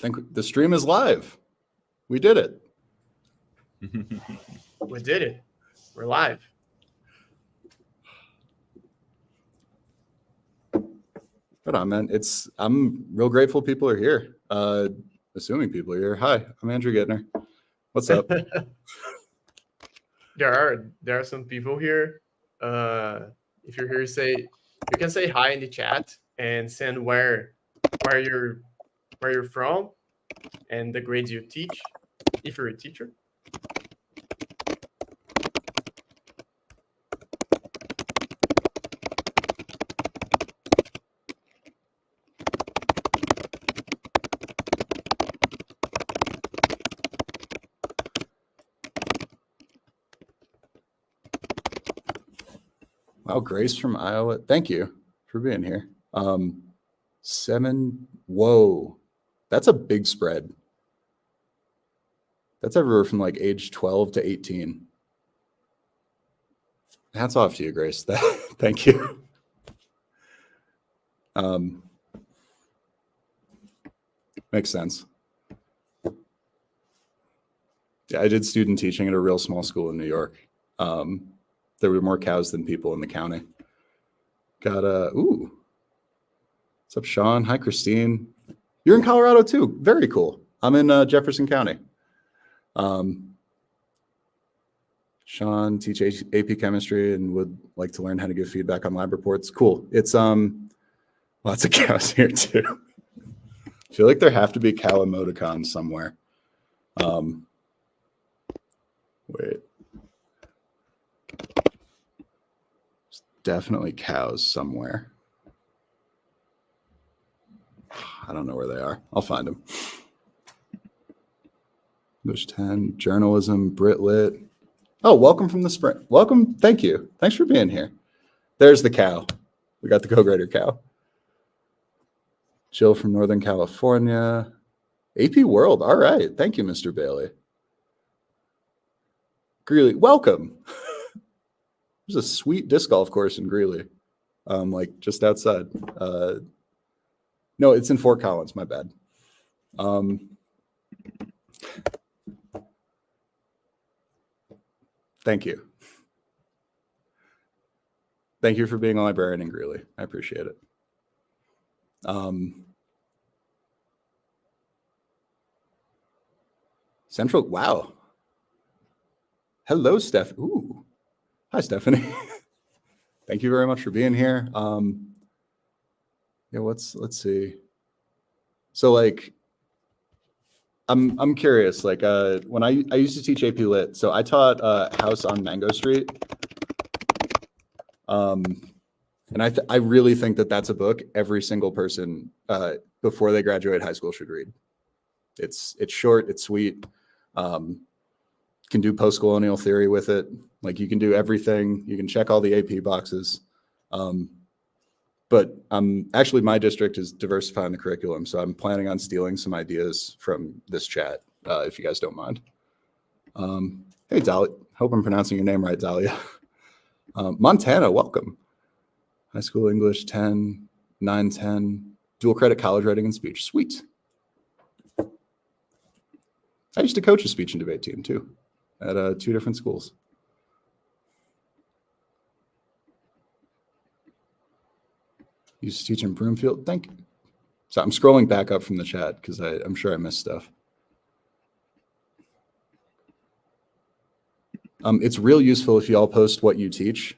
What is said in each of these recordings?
think the stream is live. We did it. We did it. We're live. Right on, man. I'm real grateful people are here. Assuming people are here. Hi, I'm Andrew Gittner. What's up? There are some people here. If you're here, you can say hi in the chat and send where you're from and the grades you teach, if you're a teacher. Wow, Grace from Iowa. Thank you for being here. 7. Whoa, that's a big spread. That's everywhere from like age 12 to 18. Hats off to you, Grace. Thank you. Makes sense. Yeah, I did student teaching at a real small school in New York. There were more cows than people in the county. Got ooh. What's up, Sean? Hi, Christine. You're in Colorado too. Very cool. I'm in Jefferson County. Sean, teach AP chemistry and would like to learn how to give feedback on lab reports. Cool. It's lots of cows here too. I feel like there have to be cow emoticons somewhere. Wait. There's definitely cows somewhere. I don't know where they are. I'll find them. English 10, journalism, Brit Lit. Oh, welcome from the spring. Welcome. Thank you. Thanks for being here. There's the cow. We got the CoGrader cow. Jill from Northern California. AP World. All right. Thank you, Mr. Bailey. Greeley, welcome. There's a sweet disc golf course in Greeley, like just outside. No, it's in Fort Collins. My bad. Thank you. Thank you for being a librarian in Greeley. I appreciate it. Central, wow. Hello, Steph. Ooh. Hi, Stephanie. Thank you very much for being here. Yeah, let's see. So like, I'm curious, like when I used to teach AP Lit, so I taught House on Mango Street. And I really think that that's a book every single person before they graduate high school should read. It's short, it's sweet. Can do post-colonial theory with it. Like you can do everything. You can check all the AP boxes. But actually my district is diversifying the curriculum. So I'm planning on stealing some ideas from this chat, if you guys don't mind. Hey, Dahlia. Hope I'm pronouncing your name right, Dahlia. Montana, welcome. High school English 10, 9, 10, dual credit college writing and speech. Sweet. I used to coach a speech and debate team too at 2 different schools. Used to teach in Broomfield. Thank you. So I'm scrolling back up from the chat because I'm sure I missed stuff. It's real useful if you all post what you teach.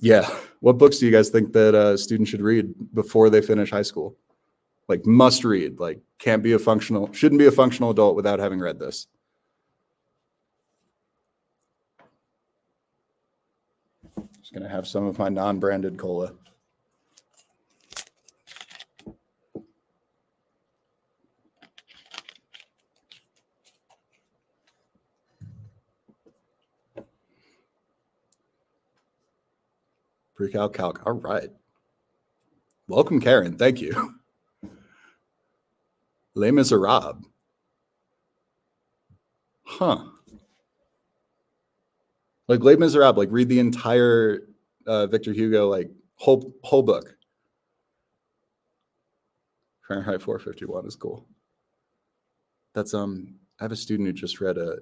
Yeah. What books do you guys think that students should read before they finish high school? Like must read, like shouldn't be a functional adult without having read this. Just gonna have some of my non-branded cola. Pre-calc, calc. All right. Welcome, Karen. Thank you. Les Miserables. Huh. Like Les Miserables, like read the entire Victor Hugo, like whole book. Fahrenheit 451 is cool. That's I have a student who just read a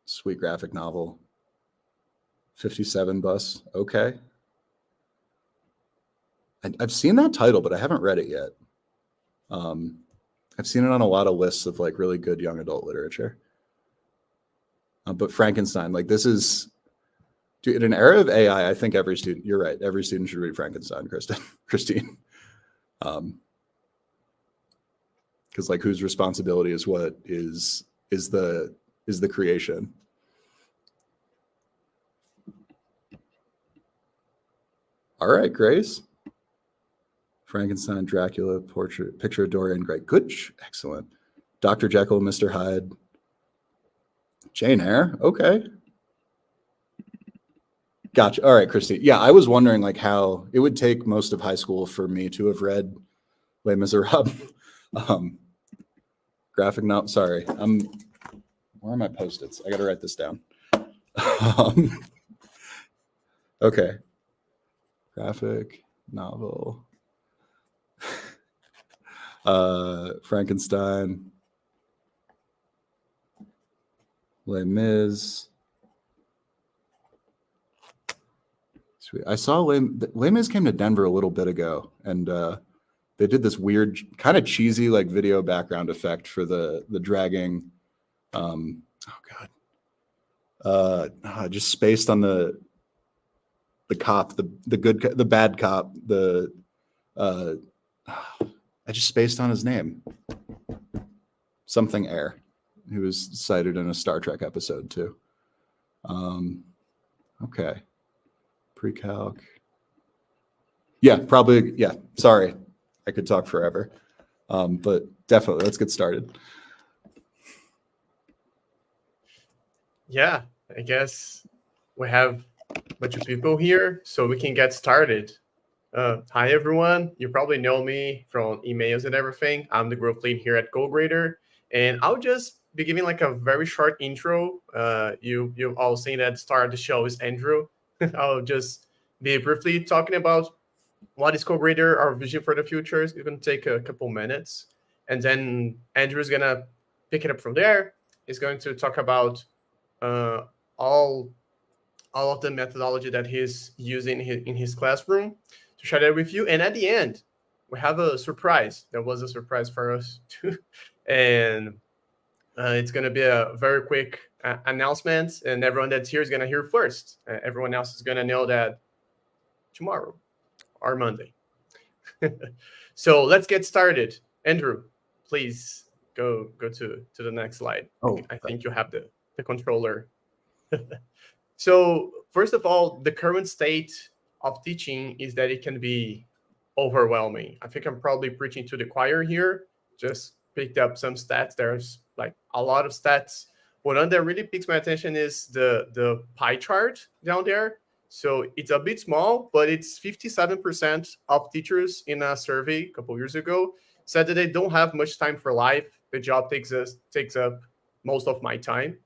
sweet graphic novel, 57 Bus. Okay. I've seen that title, but I haven't read it yet. I've seen it on a lot of lists of like really good young adult literature. But Frankenstein, like this is, dude, in an era of AI, I think every student, you're right, every student should read Frankenstein, Christine. Because like whose responsibility is what is the creation. All right, Grace. Frankenstein, Dracula, picture of Dorian Gray. Good, excellent. Dr. Jekyll, Mr. Hyde. Jane Eyre, okay. Gotcha. All right, Christine. Yeah, I was wondering like how it would take most of high school for me to have read Les Miserables. Graphic novel. Sorry, where are my Post-its? I got to write this down. Okay. Graphic novel. Frankenstein. Les Mis. Sweet. I saw Les Mis came to Denver a little bit ago, and they did this weird, kind of cheesy, like video background effect for the dragging. Oh God, just spaced on the cop, the bad cop. I just spaced on his name. Something Air, who was cited in a Star Trek episode too. Okay. Pre-calc. Yeah, probably. Yeah, sorry. I could talk forever. But definitely, let's get started. Yeah, I guess we have a bunch of people here, so we can get started. Hi, everyone. You probably know me from emails and everything. I'm the growth lead here at CoGrader, and I'll just be giving like a very short intro. You've all seen at the start of the show is Andrew. I'll just be briefly talking about what is CoGrader, our vision for the future. It's going to take a couple minutes, and then Andrew's going to pick it up from there. He's going to talk about all of the methodology that he's using in his classroom to share that with you. And at the end, we have a surprise. There was a surprise for us too, and it's going to be a very quick announcement, and everyone that's here is going to hear first. Everyone else is going to know that tomorrow or Monday. So let's get started. Andrew, please go to the next slide. Oh, I think you have the controller. So first of all, the current state of teaching is that it can be overwhelming. I think I'm probably preaching to the choir here. Just picked up some stats. There's like a lot of stats. One that really piques my attention is the pie chart down there. So it's a bit small, but it's 57% of teachers in a survey a couple years ago said that they don't have much time for life. The job takes up most of my time.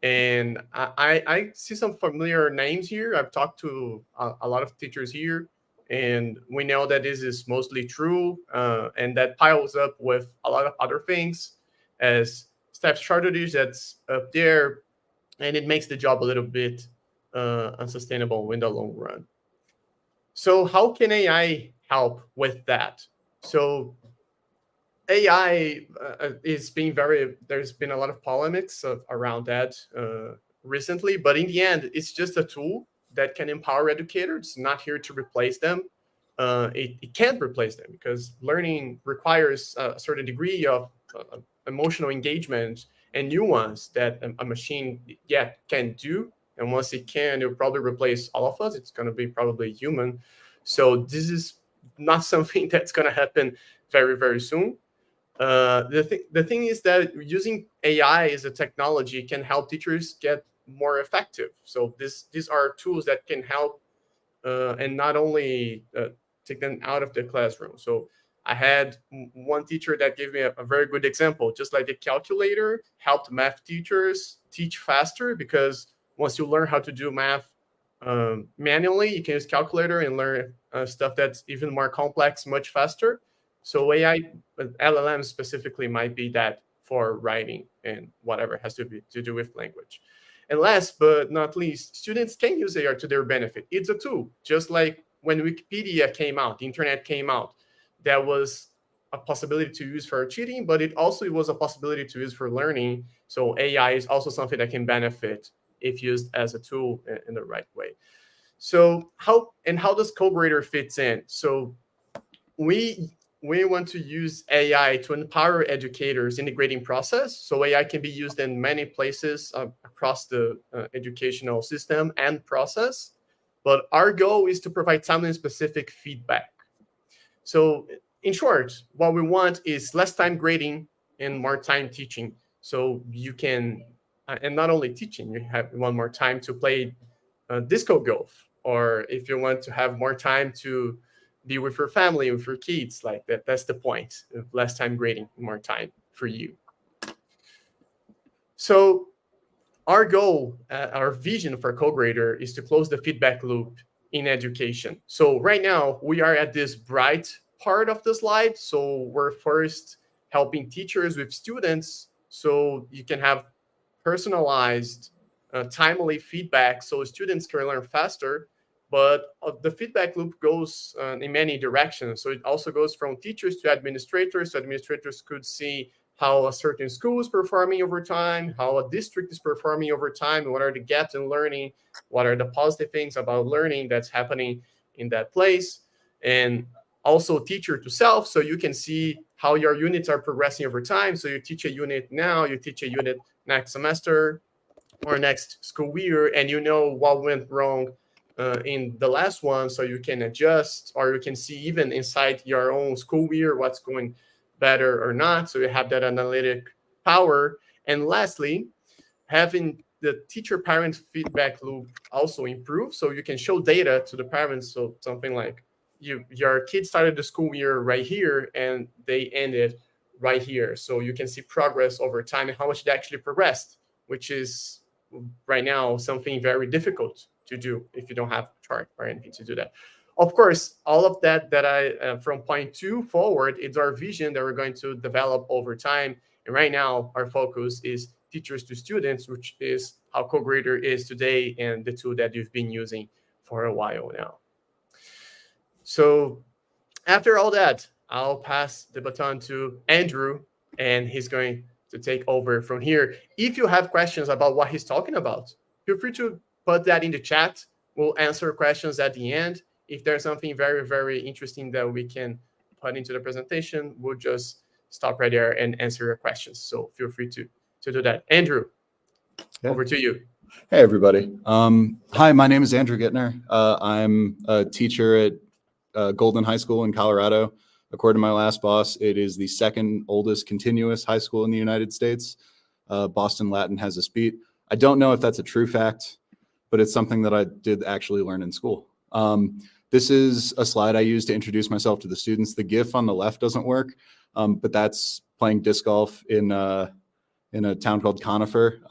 And I see some familiar names here. I've talked to a lot of teachers here, and we know that this is mostly true, and that piles up with a lot of other things as staff shortage that's up there, and it makes the job a little bit unsustainable in the long run. So how can AI help with that? So AI is being there's been a lot of polemics around that recently, but in the end, it's just a tool that can empower educators. It's not here to replace them. It can't replace them because learning requires a certain degree of emotional engagement and nuance that a machine, can do. And once it can, it'll probably replace all of us. It's going to be probably human. So this is not something that's going to happen very, very soon. The thing is that using AI as a technology can help teachers get more effective. So these are tools that can help and not only take them out of the classroom. So I had one teacher that gave me a very good example. Just like the calculator helped math teachers teach faster, because once you learn how to do math manually, you can use calculator and learn stuff that's even more complex much faster. So AI, LLM specifically might be that for writing and whatever has to do with language. And last but not least, students can use AI to their benefit. It's a tool, just like when Wikipedia came out, the internet came out, that was a possibility to use for cheating, but it also was a possibility to use for learning. So AI is also something that can benefit if used as a tool in the right way. So how does CoGrader fits in? So we want to use AI to empower educators in the grading process. So AI can be used in many places across the educational system and process. But our goal is to provide timely and specific feedback. So in short, what we want is less time grading and more time teaching. So you can, and not only teaching, you have one more time to play disco golf, or if you want to have more time to be with your family, with your kids, like that. That's the point. Less time grading, more time for you. So our goal, our vision for CoGrader is to close the feedback loop in education. So right now we are at this bright part of the slide. So we're first helping teachers with students, so you can have personalized, timely feedback so students can learn faster. But the feedback loop goes in many directions. So it also goes from teachers to administrators. So administrators could see how a certain school is performing over time, how a district is performing over time, what are the gaps in learning, what are the positive things about learning that's happening in that place. And also teacher to self, so you can see how your units are progressing over time. So you teach a unit now, you teach a unit next semester or next school year, and you know what went wrong in the last one, so you can adjust, or you can see even inside your own school year what's going better or not. So you have that analytic power. And lastly, having the teacher parent feedback loop also improve, so you can show data to the parents. So something like your kid started the school year right here and they ended right here, so you can see progress over time and how much they actually progressed, which is right now something very difficult to do if you don't have a chart or anything to do that. Of course, all of that I from point 2 forward, it's our vision that we're going to develop over time. And right now our focus is teachers to students, which is how CoGrader is today and the tool that you've been using for a while now. So after all that, I'll pass the baton to Andrew, and he's going to take over from here. If you have questions about what he's talking about, feel free to put that in the chat. We'll answer questions at the end. If there's something very, very interesting that we can put into the presentation, we'll just stop right there and answer your questions. So feel free to do that. Andrew, over to you. Hey, everybody. Hi, my name is Andrew Gittner. I'm a teacher at Golden High School in Colorado. According to my last boss, it is the second oldest continuous high school in the United States. Boston Latin has a beat. I don't know if that's a true fact, but it's something that I did actually learn in school. This is a slide I use to introduce myself to the students. The GIF on the left doesn't work, but that's playing disc golf in a town called Conifer.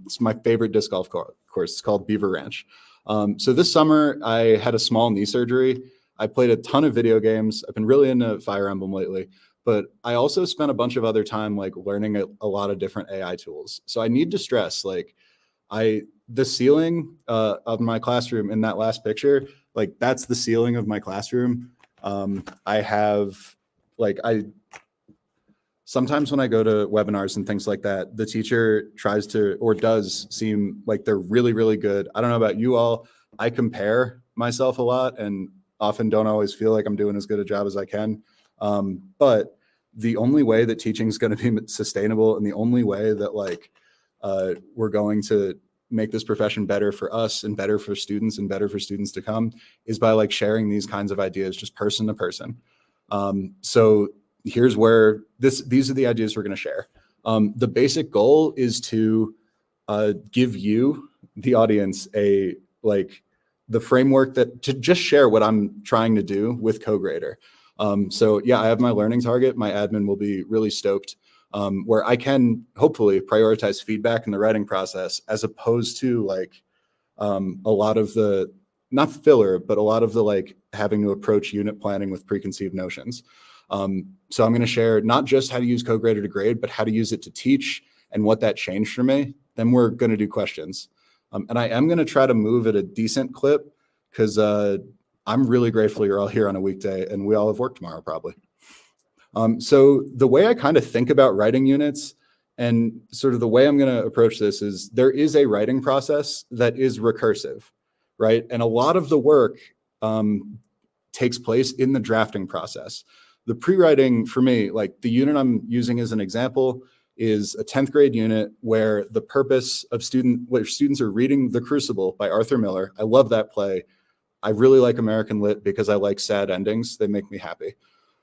It's my favorite disc golf course. It's called Beaver Ranch. So this summer I had a small knee surgery. I played a ton of video games. I've been really into Fire Emblem lately, but I also spent a bunch of other time like learning a lot of different AI tools. So I need to stress, like the ceiling of my classroom in that last picture, like that's the ceiling of my classroom. Sometimes when I go to webinars and things like that, the teacher tries to, or does seem like they're really, really good. I don't know about you all. I compare myself a lot and often don't always feel like I'm doing as good a job as I can. But the only way that teaching is going to be sustainable, and the only way that we're going to make this profession better for us and better for students and better for students to come, is by sharing these kinds of ideas just person to person. So here's where these are the ideas we're going to share. The basic goal is to give you, the audience, the framework to just share what I'm trying to do with CoGrader. So yeah, I have my learning target. My admin will be really stoked, where I can hopefully prioritize feedback in the writing process, as opposed to a lot of the, not filler, but a lot of the having to approach unit planning with preconceived notions. So I'm going to share not just how to use CoGrader to grade, but how to use it to teach and what that changed for me. Then we're going to do questions. And I am going to try to move at a decent clip because I'm really grateful you're all here on a weekday and we all have work tomorrow probably. So the way I kind of think about writing units and sort of the way I'm going to approach this is there is a writing process that is recursive, right? And a lot of the work takes place in the drafting process. The pre-writing for me, like the unit I'm using as an example, is a 10th grade unit where the purpose of where students are reading The Crucible by Arthur Miller. I love that play. I really like American Lit because I like sad endings. They make me happy.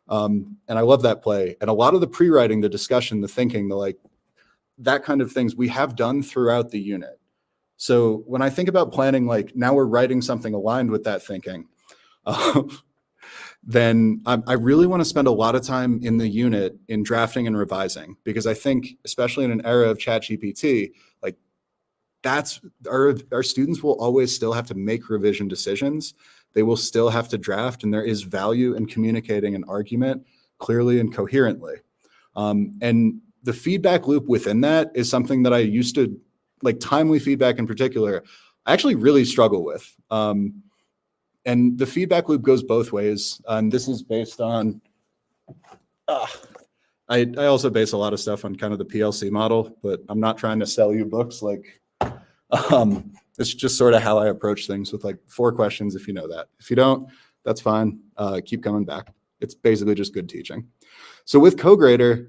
And I love that play. And a lot of the pre-writing, the discussion, the thinking, the like, that kind of things we have done throughout the unit. So when I think about planning, like now we're writing something aligned with that thinking, then I really want to spend a lot of time in the unit in drafting and revising, because I think, especially in an era of ChatGPT, like that's our students will always still have to make revision decisions. They will still have to draft, and there is value in communicating an argument clearly and coherently. And the feedback loop within that is something that I used to, like timely feedback in particular, I actually really struggle with. And the feedback loop goes both ways. And this is based on, I also base a lot of stuff on kind of the PLC model, but I'm not trying to sell you books. Like, it's just sort of how I approach things with like 4 questions, if you know that. If you don't, that's fine. Keep coming back. It's basically just good teaching. So with CoGrader,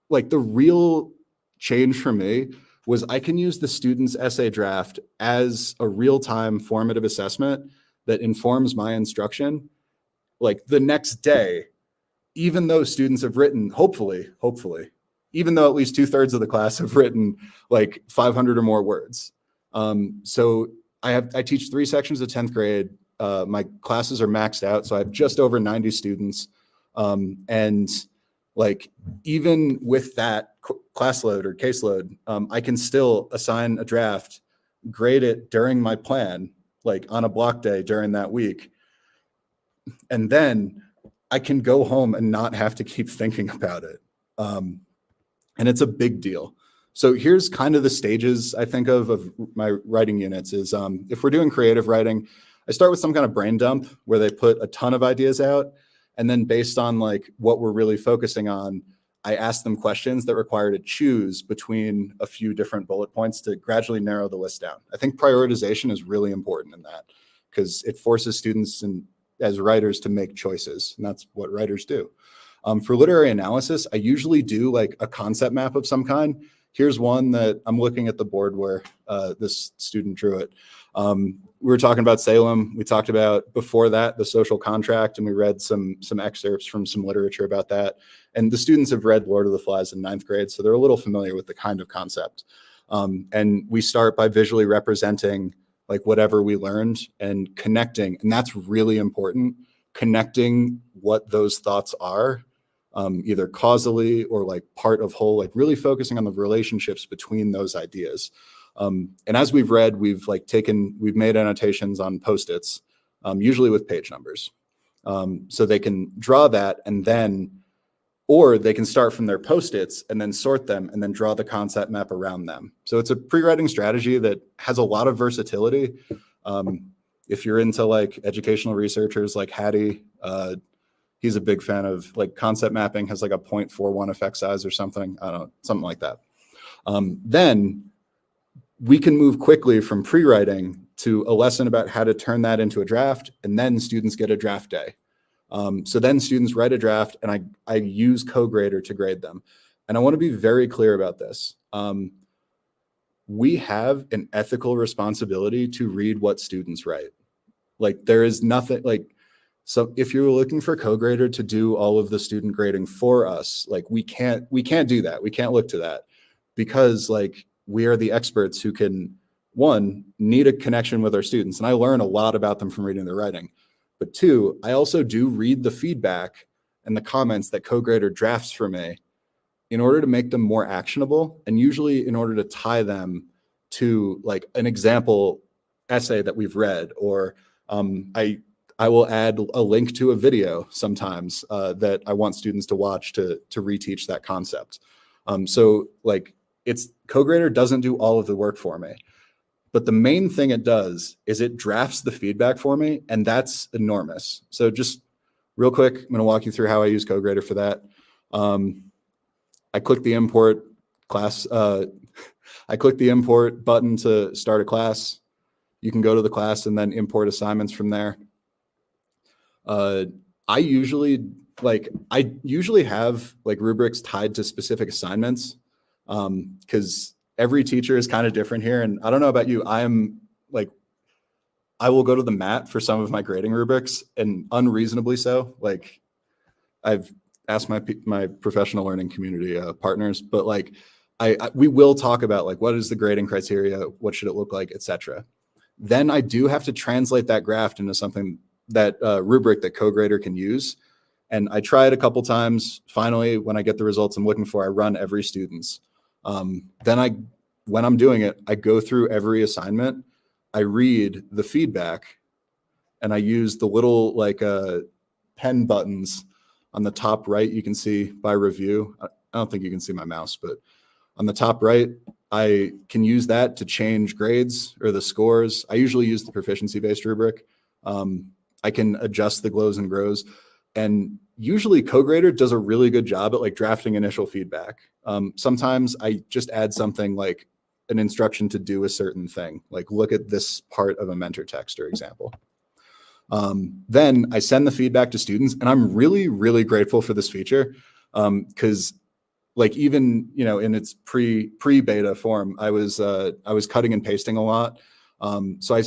the real change for me was I can use the student's essay draft as a real-time formative assessment that informs my instruction. Like the next day, even though students have written, hopefully, even though at least 2/3 of the class have written like 500 or more words. So I teach 3 sections of 10th grade. My classes are maxed out, so I have just over 90 students. And like, even with that class load or caseload, I can still assign a draft, grade it during my plan, like on a block day during that week. And then I can go home and not have to keep thinking about it. And it's a big deal. So here's kind of the stages I think of my writing units is if we're doing creative writing, I start with some kind of brain dump where they put a ton of ideas out. And then based on like what we're really focusing on, I ask them questions that require to choose between a few different bullet points to gradually narrow the list down. I think prioritization is really important in that because it forces students and as writers to make choices. And that's what writers do. For literary analysis, I usually do like a concept map of some kind. Here's one that I'm looking at the board where this student drew it. We were talking about Salem. We talked about before that the social contract, and we read some excerpts from some literature about that. And the students have read Lord of the Flies in 9th grade, so they're a little familiar with the kind of concept. And we start by visually representing like whatever we learned and connecting, and that's really important, connecting what those thoughts are, either causally or like part of whole, like really focusing on the relationships between those ideas. And as we've read, we've made annotations on Post-its, usually with page numbers. So they can draw that and then, or they can start from their Post-its and then sort them and then draw the concept map around them. So it's a pre-writing strategy that has a lot of versatility. If you're into like educational researchers like Hattie, he's a big fan of like concept mapping, has like a 0.41 effect size or something. I don't know, something like that. Then we can move quickly from pre-writing to a lesson about how to turn that into a draft, and then students get a draft day. So then students write a draft, and I use CoGrader to grade them. And I want to be very clear about this. We have an ethical responsibility to read what students write. Like there is nothing like, so if you're looking for CoGrader to do all of the student grading for us, like we can't do that. We can't look to that because like we are the experts who can, one, need a connection with our students. And I learn a lot about them from reading their writing. But 2, I also do read the feedback and the comments that CoGrader drafts for me in order to make them more actionable, and usually in order to tie them to like an example essay that we've read, or I will add a link to a video sometimes that I want students to watch to reteach that concept. So like CoGrader doesn't do all of the work for me, but the main thing it does is it drafts the feedback for me, and that's enormous. So just real quick, I'm going to walk you through how I use CoGrader for that. I click the import class. I click the import button to start a class. You can go to the class and then import assignments from there. I usually have like rubrics tied to specific assignments because every teacher is kind of different here. And I don't know about you, I will go to the mat for some of my grading rubrics, and unreasonably so. Like I've asked my professional learning community partners, but like we will talk about like what is the grading criteria, what should it look like, etc. Then I do have to translate that graph into something that rubric that CoGrader can use. And I try it a couple times. Finally, when I get the results I'm looking for, I run every student's. Then when I'm doing it, I go through every assignment. I read the feedback, and I use the little like pen buttons on the top right. You can see by review. I don't think you can see my mouse, but on the top right, I can use that to change grades or the scores. I usually use the proficiency-based rubric. I can adjust the glows and grows. And usually CoGrader does a really good job at like drafting initial feedback. Sometimes I just add something like an instruction to do a certain thing, like look at this part of a mentor text, for example. Then I send the feedback to students, and I'm really, really grateful for this feature because like even, in its pre-beta form, I was cutting and pasting a lot. So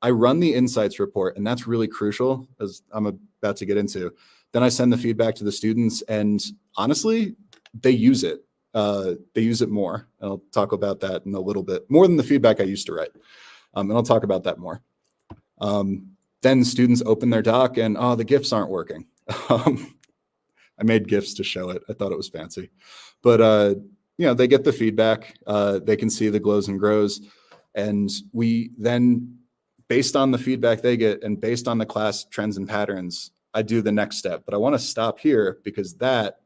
I run the insights report, and that's really crucial, as I'm about to get into. Then I send the feedback to the students, and honestly, they use it. They use it more. And I'll talk about that in a little bit, more than the feedback I used to write. And I'll talk about that more. Then students open their doc and, the GIFs aren't working. I made GIFs to show it. I thought it was fancy. But, they get the feedback. They can see the glows and grows. And we then, based on the feedback they get and based on the class trends and patterns, I do the next step. But I want to stop here because that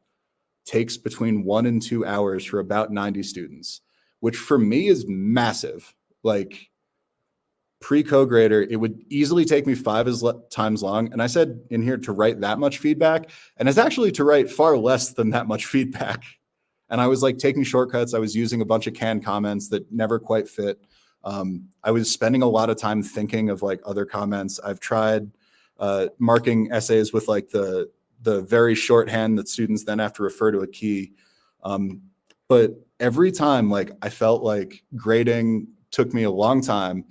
takes between 1 and 2 hours for about 90 students, which for me is massive. Like pre-CoGrader, it would easily take me 5 times long. And I said in here to write that much feedback, and it's actually to write far less than that much feedback. And I was like taking shortcuts. I was using a bunch of canned comments that never quite fit. I was spending a lot of time thinking of like other comments. I've tried marking essays with like the very shorthand that students then have to refer to a key. But every time, like I felt like grading took me a long time,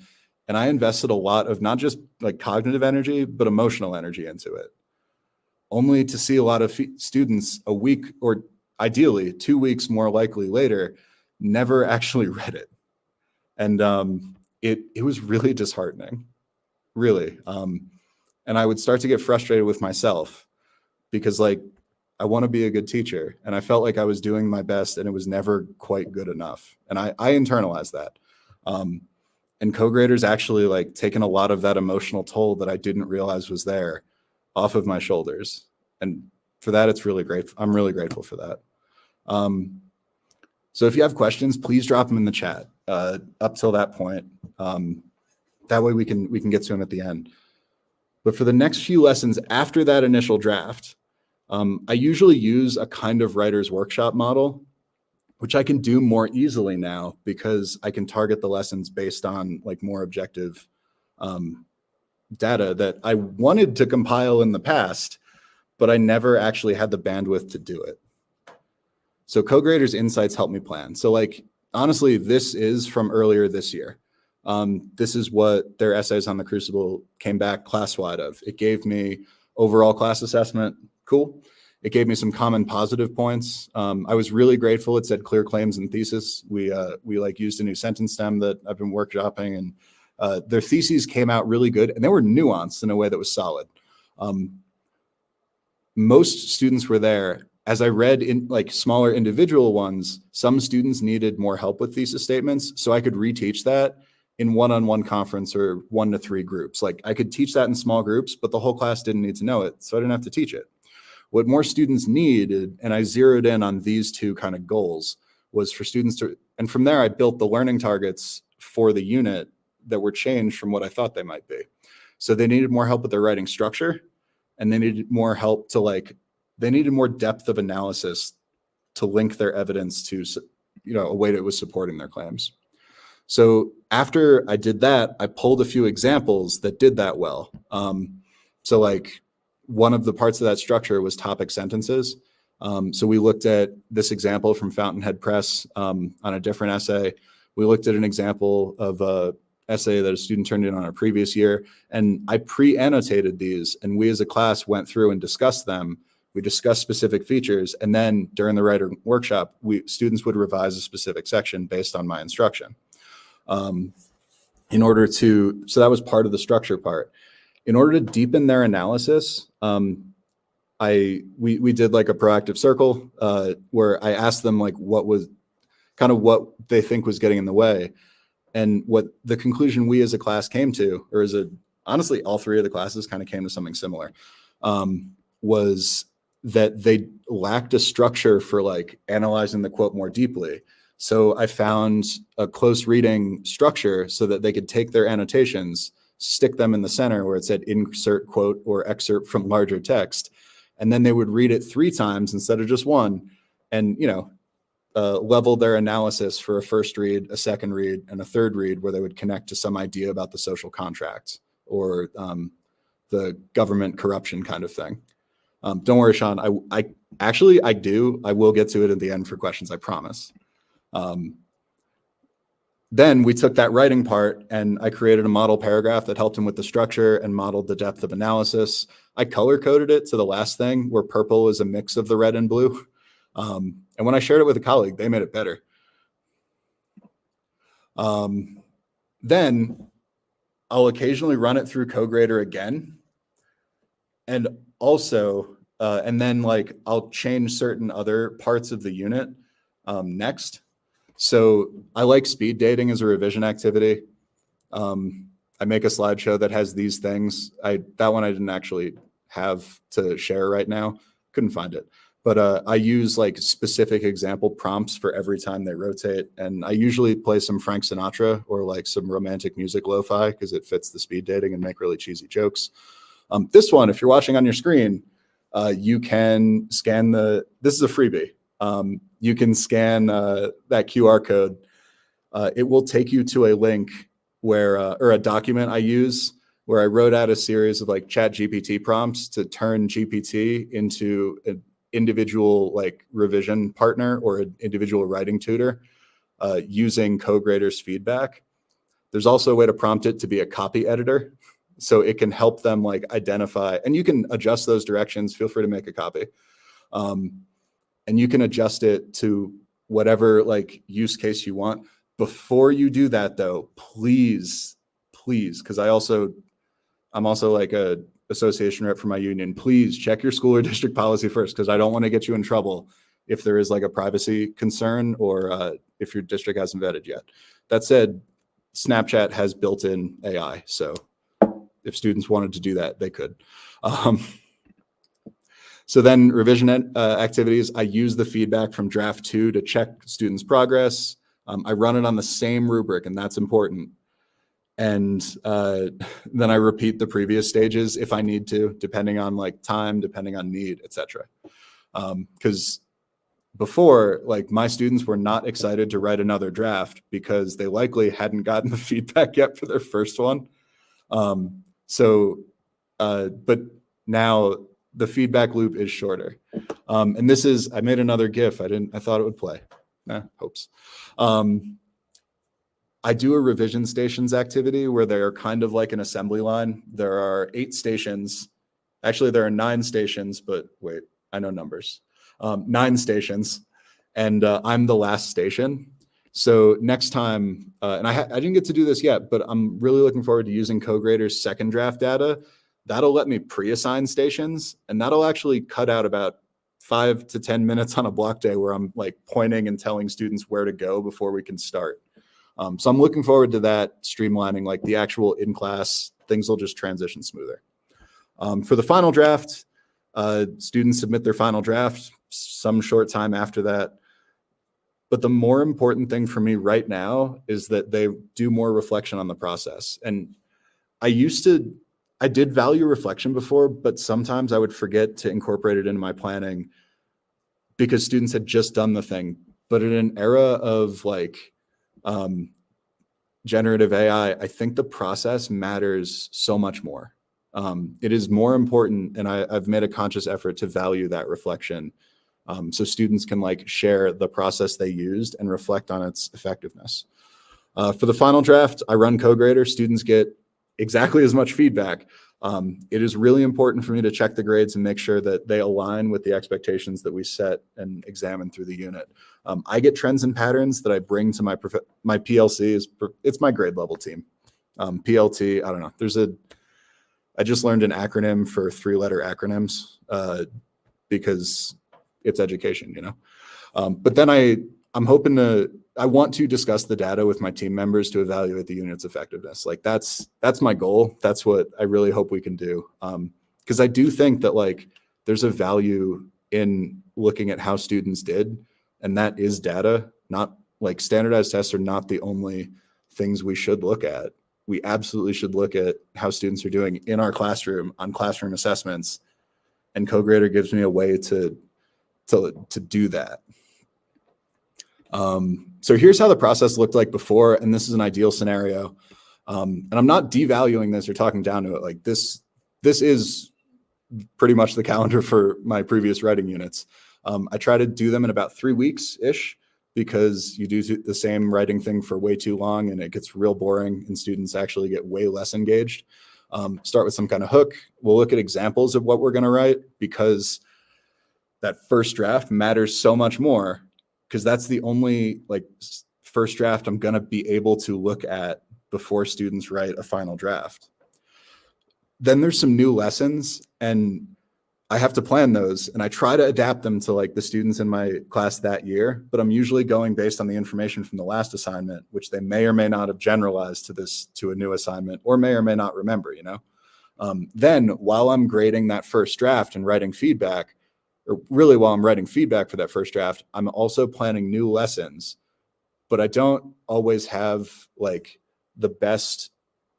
and I invested a lot of not just like cognitive energy, but emotional energy into it, only to see a lot of students a week or ideally 2 weeks more likely later never actually read it. And it was really disheartening, really. And I would start to get frustrated with myself because like I want to be a good teacher, and I felt like I was doing my best and it was never quite good enough. And I internalized that. And CoGrader's actually like taken a lot of that emotional toll that I didn't realize was there off of my shoulders. And for that, it's really great. I'm really grateful for that. So if you have questions, please drop them in the chat up till that point. That way we can get to them at the end. But for the next few lessons after that initial draft, I usually use a kind of writer's workshop model, which I can do more easily now because I can target the lessons based on like more objective data that I wanted to compile in the past, but I never actually had the bandwidth to do it. So CoGrader's insights help me plan. So like, honestly, this is from earlier this year. This is what their essays on the Crucible came back class-wide of. It gave me overall class assessment, cool. It gave me some common positive points. I was really grateful. It said clear claims and thesis. We like used a new sentence stem that I've been workshopping, and their theses came out really good, and they were nuanced in a way that was solid. Most students were there. As I read in like smaller individual ones, some students needed more help with thesis statements, so I could reteach that in one-on-one conference or 1 to 3 groups. Like I could teach that in small groups, but the whole class didn't need to know it, so I didn't have to teach it. What more students needed, and I zeroed in on these 2 kind of goals, was for students to, and from there I built the learning targets for the unit that were changed from what I thought they might be. So they needed more help with their writing structure, and they needed more help to they needed more depth of analysis to link their evidence to, a way that was supporting their claims. So after I did that, I pulled a few examples that did that well. So like one of the parts of that structure was topic sentences. So we looked at this example from Fountainhead Press on a different essay. We looked at an example of a essay that a student turned in on a previous year, and I pre-annotated these, and we as a class went through and discussed them. We discussed specific features, and then during the writer workshop, students would revise a specific section based on my instruction. So that was part of the structure part. In order to deepen their analysis, we did like a proactive circle where I asked them like what they think was getting in the way. And what the conclusion we as a class came to, or honestly, all 3 of the classes kind of came to something similar, was that they lacked a structure for like analyzing the quote more deeply. So I found a close reading structure so that they could take their annotations, stick them in the center where it said insert quote or excerpt from larger text, and then they would read it 3 times instead of just 1, and level their analysis for a first read, a second read, and a third read where they would connect to some idea about the social contract or the government corruption kind of thing. Don't worry, Sean. I will get to it at the end for questions, I promise. Then we took that writing part and I created a model paragraph that helped him with the structure and modeled the depth of analysis. I color coded it to the last thing where purple is a mix of the red and blue. And when I shared it with a colleague, they made it better. Then I'll occasionally run it through CoGrader again. And also, and then like I'll change certain other parts of the unit next. So I like speed dating as a revision activity. I make a slideshow that has these things. That one I didn't actually have to share right now. Couldn't find it. But I use like specific example prompts for every time they rotate. And I usually play some Frank Sinatra or like some romantic music lo-fi because it fits the speed dating and make really cheesy jokes. This one, if you're watching on your screen, you can scan this is a freebie. You can scan that QR code. It will take you to a link where, or a document I use where I wrote out a series of like ChatGPT prompts to turn GPT into an individual like revision partner or an individual writing tutor using CoGrader's feedback. There's also a way to prompt it to be a copy editor. So it can help them like identify, and you can adjust those directions. Feel free to make a copy. And you can adjust it to whatever like use case you want. Before you do that though, please, because I'm also like a association rep for my union, please check your school or district policy first, because I don't want to get you in trouble if there is like a privacy concern or if your district hasn't vetted yet. That said, Snapchat has built-in AI, so if students wanted to do that, they could. So then revision activities, I use the feedback from draft 2 to check students' progress. I run it on the same rubric, and that's important. And then I repeat the previous stages if I need to, depending on like time, depending on need, etc. Because before, like my students were not excited to write another draft because they likely hadn't gotten the feedback yet for their first one. But now the feedback loop is shorter. And this is, I made another GIF. I thought it would play. Hopes. I do a revision stations activity where they are kind of like an assembly line. There are 8 stations. Actually, there are 9 stations, but wait, I know numbers. 9 stations, and I'm the last station. So next time, and I didn't get to do this yet, but I'm really looking forward to using CoGrader's second draft data. That'll let me pre-assign stations, and that'll actually cut out about 5 to 10 minutes on a block day where I'm like pointing and telling students where to go before we can start. So I'm looking forward to that streamlining, like the actual in-class things will just transition smoother. For the final draft, students submit their final draft some short time after that. But the more important thing for me right now is that they do more reflection on the process. And I did value reflection before, but sometimes I would forget to incorporate it into my planning because students had just done the thing. But in an era of like generative AI, I think the process matters so much more. It is more important, and I've made a conscious effort to value that reflection, so students can like share the process they used and reflect on its effectiveness. For the final draft, I run CoGrader. Students get exactly as much feedback. It is really important for me to check the grades and make sure that they align with the expectations that we set and examine through the unit. I get trends and patterns that I bring to my PLC. It's my grade level team. PLT, I don't know. I just learned an acronym for 3-letter acronyms because it's education, you know. But then I want to discuss the data with my team members to evaluate the unit's effectiveness. Like that's my goal. That's what I really hope we can do. Because I do think that like there's a value in looking at how students did, and that is data. Not like standardized tests are not the only things we should look at. We absolutely should look at how students are doing in our classroom on classroom assessments, and CoGrader gives me a way to do that. So here's how the process looked like before, and this is an ideal scenario. And I'm not devaluing this or talking down to it. Like this is pretty much the calendar for my previous writing units. I try to do them in about 3 weeks-ish because you do the same writing thing for way too long and it gets real boring and students actually get way less engaged. Start with some kind of hook. We'll look at examples of what we're going to write because that first draft matters so much more, because that's the only like first draft I'm going to be able to look at before students write a final draft. Then there's some new lessons and I have to plan those, and I try to adapt them to like the students in my class that year, but I'm usually going based on the information from the last assignment, which they may or may not have generalized to a new assignment or may or may not remember, you know? Then while I'm grading that first draft and writing feedback, or really while I'm writing feedback for that first draft, I'm also planning new lessons, but I don't always have like the best,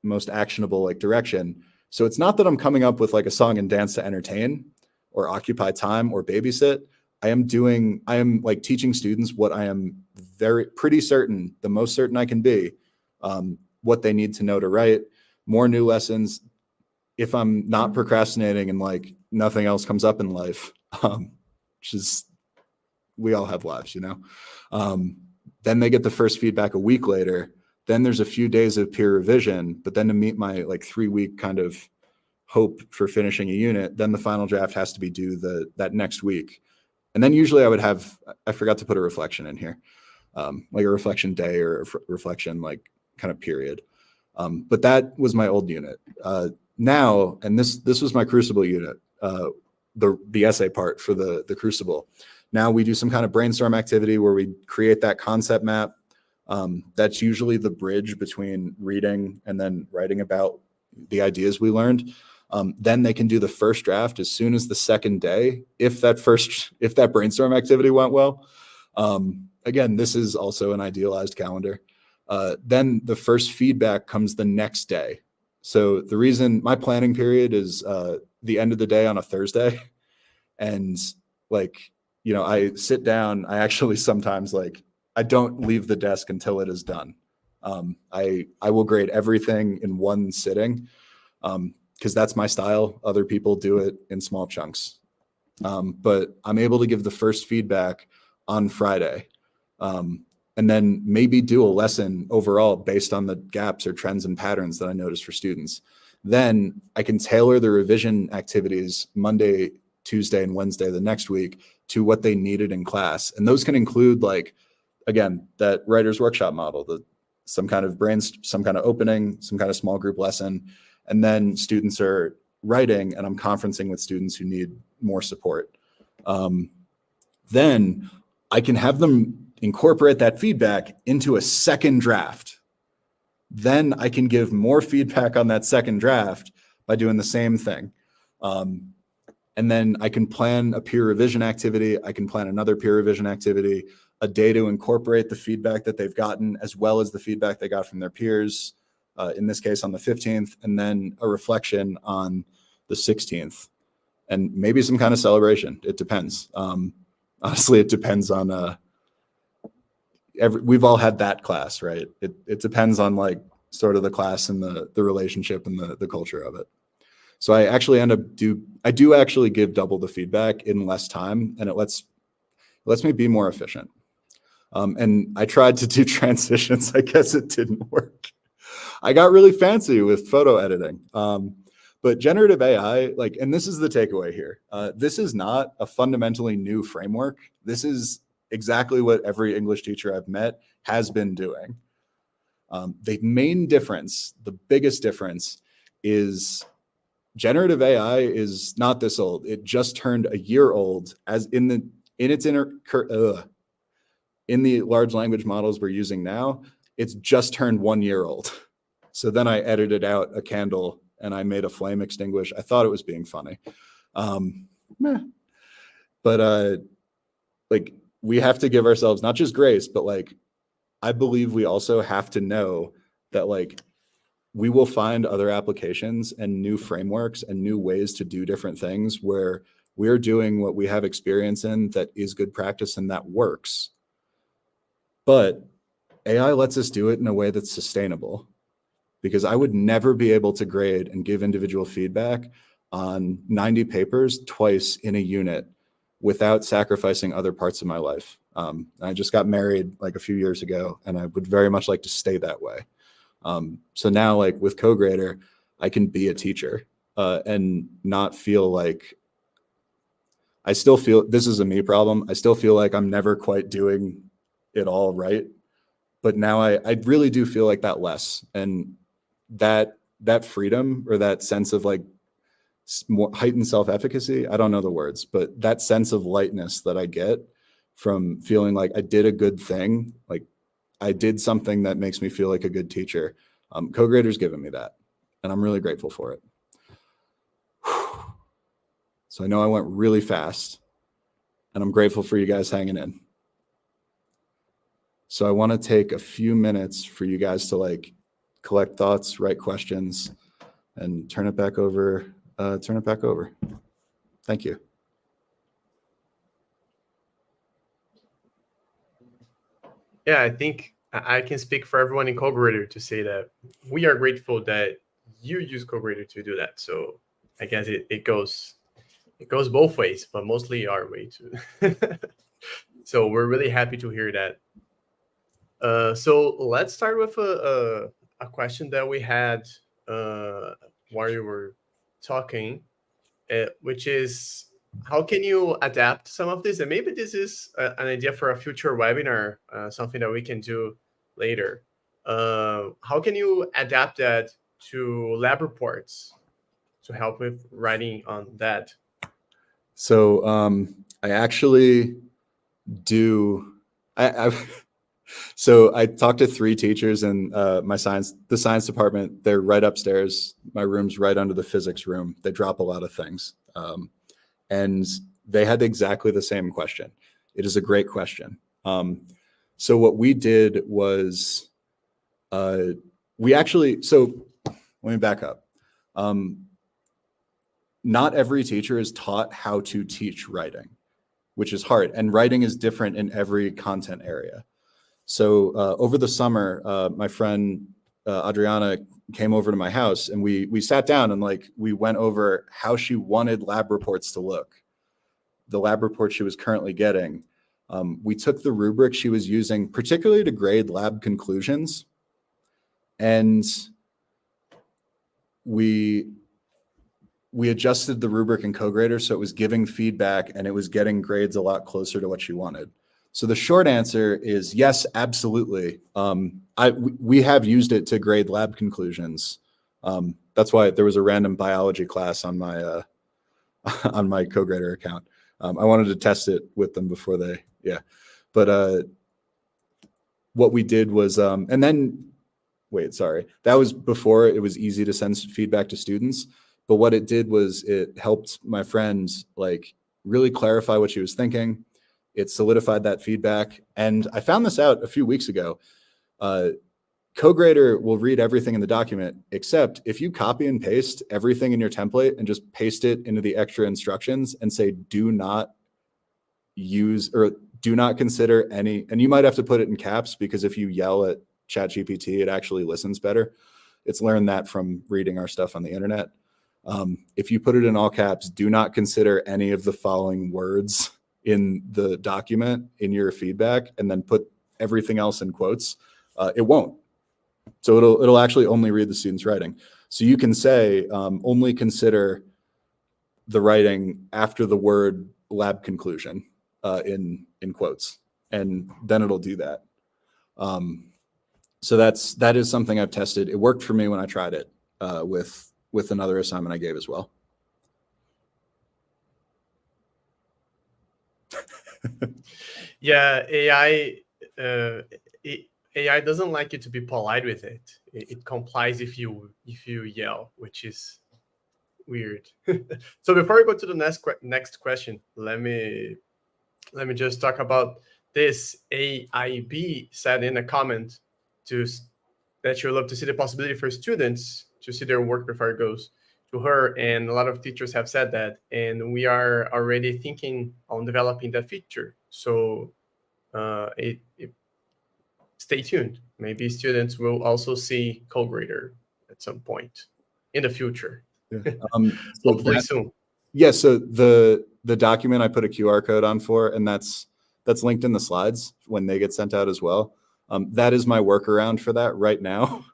most actionable like direction. So it's not that I'm coming up with like a song and dance to entertain or occupy time or babysit. I am like teaching students what I am pretty certain, the most certain I can be, what they need to know to write, more new lessons. If I'm not procrastinating and like nothing else comes up in life, which is, we all have lives, you know? Then they get the first feedback a week later. Then there's a few days of peer revision, but then to meet my like 3-week kind of hope for finishing a unit, then the final draft has to be due that next week. And then usually I forgot to put a reflection in here, like a reflection day or a reflection like kind of period. But that was my old unit. Now, and this was my Crucible unit, the essay part for the Crucible. Now we do some kind of brainstorm activity where we create that concept map. That's usually the bridge between reading and then writing about the ideas we learned. Then they can do the first draft as soon as the second day, if that brainstorm activity went well. Again, this is also an idealized calendar. Then the first feedback comes the next day. So the reason my planning period is the end of the day on a Thursday, and like, you know, I sit down, I actually sometimes like, I don't leave the desk until it is done. I will grade everything in one sitting, because that's my style. Other people do it in small chunks. But I'm able to give the first feedback on Friday, and then maybe do a lesson overall based on the gaps or trends and patterns that I notice for students. Then I can tailor the revision activities Monday, Tuesday, and Wednesday the next week to what they needed in class. And those can include, like, again, that writer's workshop model, some kind of opening, some kind of small group lesson. And then students are writing and I'm conferencing with students who need more support. Then I can have them incorporate that feedback into a second draft. Then I can give more feedback on that second draft by doing the same thing. And then I can plan a peer revision activity. I can plan another peer revision activity, a day to incorporate the feedback that they've gotten, as well as the feedback they got from their peers, in this case on the 15th, and then a reflection on the 16th, and maybe some kind of celebration. It depends. Honestly, it depends on, we've all had that class, right? It depends on like sort of the class and the relationship and the culture of it. So I actually I do actually give double the feedback in less time, and it lets me be more efficient. And I tried to do transitions. I guess it didn't work. I got really fancy with photo editing. But generative AI, like, and this is the takeaway here. This is not a fundamentally new framework. This is exactly what every English teacher I've met has been doing. The main difference, the biggest difference, is generative AI is not this old. It just turned a year old, as in the large language models we're using now. It's just turned 1 year old. So then I edited out a candle and I made a flame extinguish. I thought it was being funny. But like, we have to give ourselves not just grace, but like, I believe we also have to know that like, we will find other applications and new frameworks and new ways to do different things where we're doing what we have experience in that is good practice and that works. But AI lets us do it in a way that's sustainable, because I would never be able to grade and give individual feedback on 90 papers twice in a unit without sacrificing other parts of my life. I just got married like a few years ago, and I would very much like to stay that way. So now, like with CoGrader, I can be a teacher and not feel like, I still feel this is a me problem. I still feel like I'm never quite doing it all right. But now I really do feel like that less. And that freedom, or that sense of like more heightened self-efficacy, I don't know the words, but that sense of lightness that I get from feeling like I did a good thing, like I did something that makes me feel like a good teacher. CoGrader's given me that, and I'm really grateful for it. So I know I went really fast, and I'm grateful for you guys hanging in. So I want to take a few minutes for you guys to like collect thoughts, write questions, and turn it back over. Thank you. Yeah, I think I can speak for everyone in CoGrader to say that we are grateful that you use CoGrader to do that. So I guess it goes both ways, but mostly our way too. So we're really happy to hear that. So let's start with a question that we had while you were talking, which is, how can you adapt some of this? And maybe this is an idea for a future webinar, something that we can do later. How can you adapt that to lab reports to help with writing on that? So I actually do. So I talked to 3 teachers in the science department. They're right upstairs. My room's right under the physics room. They drop a lot of things. And they had exactly the same question. It is a great question. So what we did was so let me back up. Not every teacher is taught how to teach writing, which is hard. And writing is different in every content area. So over the summer, my friend Adriana came over to my house, and we sat down and like we went over how she wanted lab reports to look. The lab report she was currently getting. We took the rubric she was using, particularly to grade lab conclusions, and we adjusted the rubric in CoGrader so it was giving feedback and it was getting grades a lot closer to what she wanted. So the short answer is yes, absolutely. We have used it to grade lab conclusions. That's why there was a random biology class on my CoGrader account. I wanted to test it with them before but what we did was, and then wait, sorry. That was before it was easy to send feedback to students. But what it did was it helped my friend like really clarify what she was thinking. It solidified that feedback. And I found this out a few weeks ago. CoGrader will read everything in the document, except if you copy and paste everything in your template and just paste it into the extra instructions and say, do not use or do not consider any, and you might have to put it in caps because if you yell at ChatGPT, it actually listens better. It's learned that from reading our stuff on the internet. If you put it in all caps, do not consider any of the following words in the document in your feedback, and then put everything else in quotes, it won't. So it'll actually only read the student's writing. So you can say only consider the writing after the word lab conclusion in quotes, and then it'll do that. So that is something I've tested. It worked for me when I tried it with another assignment I gave as well. Yeah, AI doesn't like you to be polite with it. It complies if you yell, which is weird. So before we go to the next question, let me just talk about this. AIB said in a comment that she would love to see the possibility for students to see their work before it goes to her, and a lot of teachers have said that, and we are already thinking on developing that feature. So stay tuned. Maybe students will also see CoGrader at some point in the future. Yeah. Hopefully soon. Yeah, so the document I put a QR code on for, and that's linked in the slides when they get sent out as well. That is my workaround for that right now,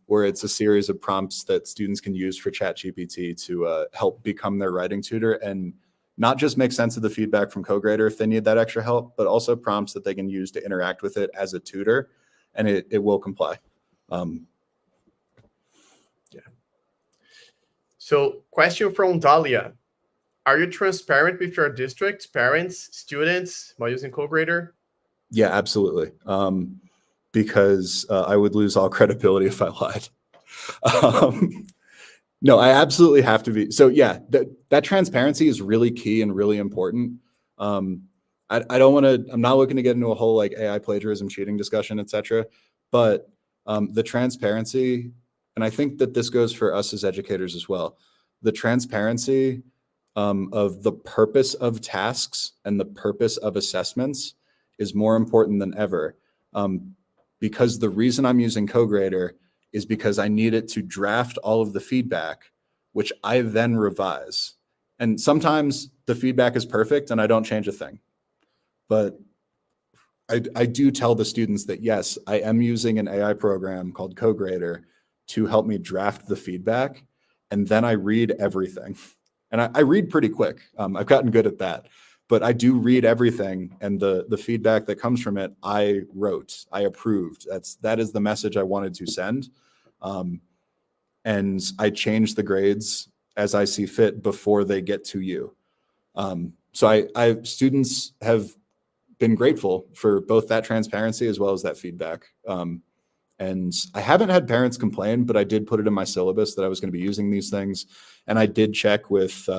where it's a series of prompts that students can use for ChatGPT to help become their writing tutor, and not just make sense of the feedback from CoGrader if they need that extra help, but also prompts that they can use to interact with it as a tutor, and it will comply. Yeah. So question from Dahlia. Are you transparent with your district, parents, students by using CoGrader? Yeah, absolutely. Because I would lose all credibility if I lied. No, I absolutely have to be. So yeah, that transparency is really key and really important. I don't want to, I'm not looking to get into a whole like AI plagiarism, cheating discussion, et cetera. But the transparency, and I think that this goes for us as educators as well, the transparency of the purpose of tasks and the purpose of assessments is more important than ever. Because the reason I'm using CoGrader is because I need it to draft all of the feedback, which I then revise. And sometimes the feedback is perfect and I don't change a thing. But I do tell the students that, yes, I am using an AI program called CoGrader to help me draft the feedback. And then I read everything. And I read pretty quick. I've gotten good at that. But I do read everything, and the feedback that comes from it, I wrote, I approved. That is the message I wanted to send. And I change the grades as I see fit before they get to you. So students have been grateful for both that transparency as well as that feedback. And I haven't had parents complain, but I did put it in my syllabus that I was going to be using these things. And I did check with